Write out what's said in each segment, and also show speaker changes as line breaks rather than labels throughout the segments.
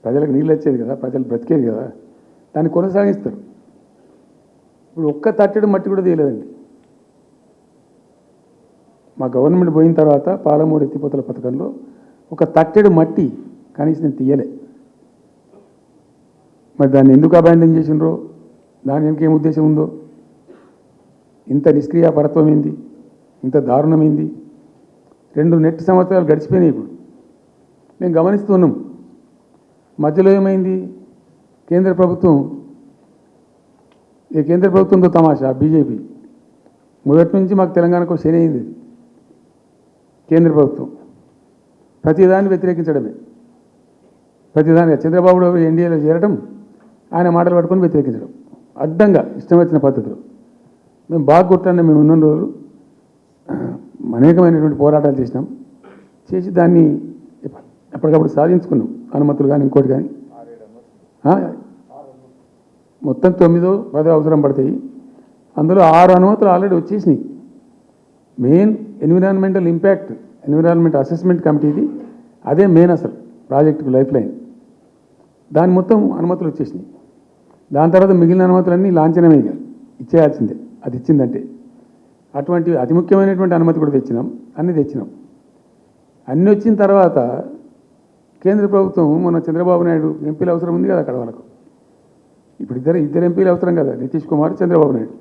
ప్రజలకు నీళ్ళు వచ్చేది కదా, ప్రజలు బ్రతికేది కదా, దాన్ని కొనసాగిస్తారు. ఇప్పుడు ఒక్క తట్టెడు మట్టి కూడా తీయలేదండి. మా గవర్నమెంట్ పోయిన తర్వాత పాలమూరు ఎత్తిపోతల పథకంలో ఒక తట్టెడు మట్టి కనీసం నేను తీయలే. మరి దాన్ని ఎందుకు అబాండన్ చేసినరో, దాని వెనక ఏం ఉద్దేశం ఉందో, ఇంత నిష్క్రియాపరత్వం ఏంది, ఇంత దారుణమైంది. 2 నెట్ సంవత్సరాలు గడిచిపోయినాయి. ఇప్పుడు మేము గమనిస్తున్నాం. మధ్యలో ఏమైంది, కేంద్ర ప్రభుత్వంతో తమాషా బీజేపీ మొదటి నుంచి మాకు తెలంగాణకు శని అయింది. కేంద్ర ప్రభుత్వం ప్రతిదాన్ని వ్యతిరేకించడమే, ప్రతిదానిగా చంద్రబాబు ఎన్డీఏలో చేరడం, ఆయన మాటలు పట్టుకొని వ్యతిరేకించడం, అడ్డంగా ఇష్టం వచ్చిన పద్ధతిలో. మేము బాగా కొట్టాను. మేము ఉన్న రోజులు అనేకమైనటువంటి పోరాటాలు చేసి దాన్ని ఎప్పటికప్పుడు సాధించుకున్నాం. అనుమతులు కానీ ఇంకోటి కానీ మొత్తం 9-10 అవసరం పడతాయి. అందులో 6 అనుమతులు ఆల్రెడీ వచ్చేసినాయి. Main environmental impact, environment assessment కమిటీది అదే మెయిన్ అసలు ప్రాజెక్టుకు లైఫ్ లైన్. దాని మొత్తం అనుమతులు వచ్చేసినాయి. దాని తర్వాత మిగిలిన అనుమతులన్నీ లాంఛనమే, ఇచ్చేయాల్సిందే. అది ఇచ్చిందంటే అటువంటి అతి ముఖ్యమైనటువంటి అనుమతి కూడా తెచ్చినాం. అన్నీ తెచ్చినాం. అన్నీ వచ్చిన తర్వాత కేంద్ర ప్రభుత్వం మొన్న చంద్రబాబు నాయుడు ఎంపీలు అవసరం ఉంది కదా అక్కడ వాళ్ళకు. ఇప్పుడు ఇద్దరు ఎంపీలు అవసరం కదా, నితీష్ కుమార్, చంద్రబాబు నాయుడు.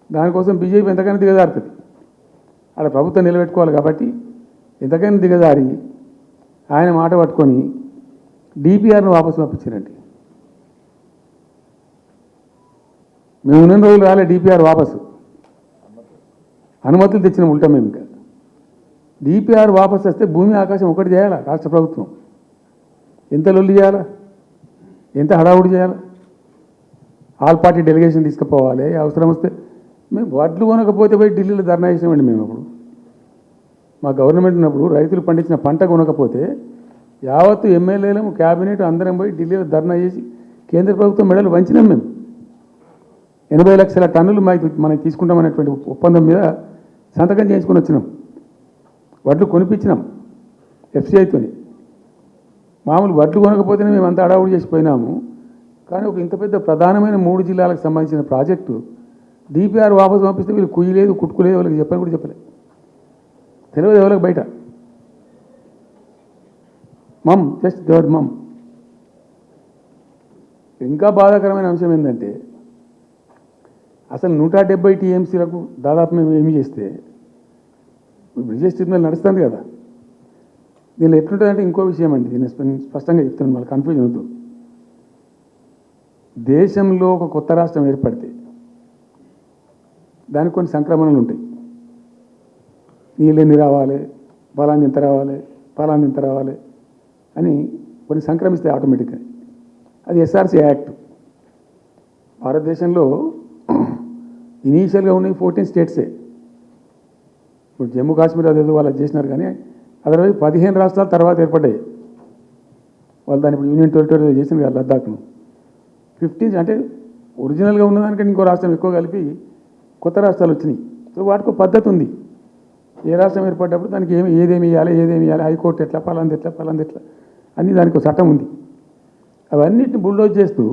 దానికోసం బీజేపీ ఎంతకైనా దిగజారుతుంది. అక్కడ ప్రభుత్వం నిలబెట్టుకోవాలి కాబట్టి ఎంతకైనా దిగజారి ఆయన మాట పట్టుకొని డిపిఆర్ను వాపసు పంపించారండి. మేము ఉన్న రోజులు రాలే డిపిఆర్ వాపసు, అనుమతులు తెచ్చిన ఉంటాం మేము. ఇంకా డిపిఆర్ వాపసు వస్తే భూమి ఆకాశం ఒకటి చేయాలా రాష్ట్ర ప్రభుత్వం? ఎంత లొల్లి చేయాలా, ఎంత హడావుడి చేయాలా? ఆల్ పార్టీ డెలిగేషన్ తీసుకుపోవాలి. అవసరం వస్తే మేము వడ్లు కొనకపోతే పోయి ఢిల్లీలో ధర్నా చేసామండి. మేము అప్పుడు మా గవర్నమెంట్ ఉన్నప్పుడు రైతులు పండించిన పంట కొనకపోతే యావత్తు ఎమ్మెల్యేలు, క్యాబినెట్ అందరం పోయి ఢిల్లీలో ధర్నా చేసి కేంద్ర ప్రభుత్వం మెడలు వంచినాం. మేము 80 లక్షల టన్నులు మనకి తీసుకుంటామనేటువంటి ఒప్పందం మీద సంతకం చేసుకుని వచ్చినాం. వడ్లు కొనిపించినాం ఎఫ్సిఐతోని. మామూలు వడ్లు కొనకపోతేనే మేము అంత అడావుడు చేసిపోయినాము. కానీ ఒక ఇంత పెద్ద ప్రధానమైన 3 జిల్లాలకు సంబంధించిన ప్రాజెక్టు డిపిఆర్ వాపసు పంపిస్తే వీళ్ళు కుయ్యలేదు, కుట్టుకోలేదు, వాళ్ళకి చెప్పని కూడా చెప్పలేదు. తెలియదు ఎవరికి బయట. జస్ట్ థర్డ్ మమ్. ఇంకా బాధాకరమైన అంశం ఏంటంటే అసలు 170 టీఎంసీలకు దాదాపు మేము ఏమి చేస్తే బ్రిజెస్ ట్రిబ్యునల్ నడుస్తుంది కదా. దీనిలో ఎట్లుంటుందంటే ఇంకో విషయం అండి, దీన్ని స్పష్టంగా చెప్తున్నాను, మళ్ళీ కన్ఫ్యూజన్ వద్దు. దేశంలో ఒక కొత్త రాష్ట్రం ఏర్పడితే దానికి కొన్ని సంక్రమణలు ఉంటాయి. నీళ్ళు ఎన్ని రావాలి, ఫలాన్ని ఎంత రావాలి, ఫలాన్ని ఎంత రావాలి అని కొన్ని సంక్రమిస్తాయి ఆటోమేటిక్గా. అది ఎస్ఆర్సీ యాక్ట్. భారతదేశంలో ఇనీషియల్గా ఉన్నాయి 14 స్టేట్సే. ఇప్పుడు జమ్మూ కాశ్మీర్ అదేదో వాళ్ళు చేసినారు, కానీ అదర్వైజ్ 15 రాష్ట్రాల తర్వాత ఏర్పడ్డాయి. వాళ్ళు దాన్ని ఇప్పుడు యూనియన్ టెరిటరీ చేసింది కదా లద్దాఖ్ను. 15 అంటే ఒరిజినల్గా ఉన్నదానికంటే ఇంకో రాష్ట్రం ఎక్కువ కలిపి కొత్త రాష్ట్రాలు వచ్చినాయి. సో వాటికి పద్ధతి ఉంది. ఏ రాష్ట్రం ఏర్పడ్డప్పుడు దానికి ఏదేమి ఇవ్వాలి, హైకోర్టు ఎట్లా, పలాంది ఎట్లా అన్నీ దానికి ఒక చట్టం ఉంది. అవన్నిటిని బుల్డోజ్ చేస్తూ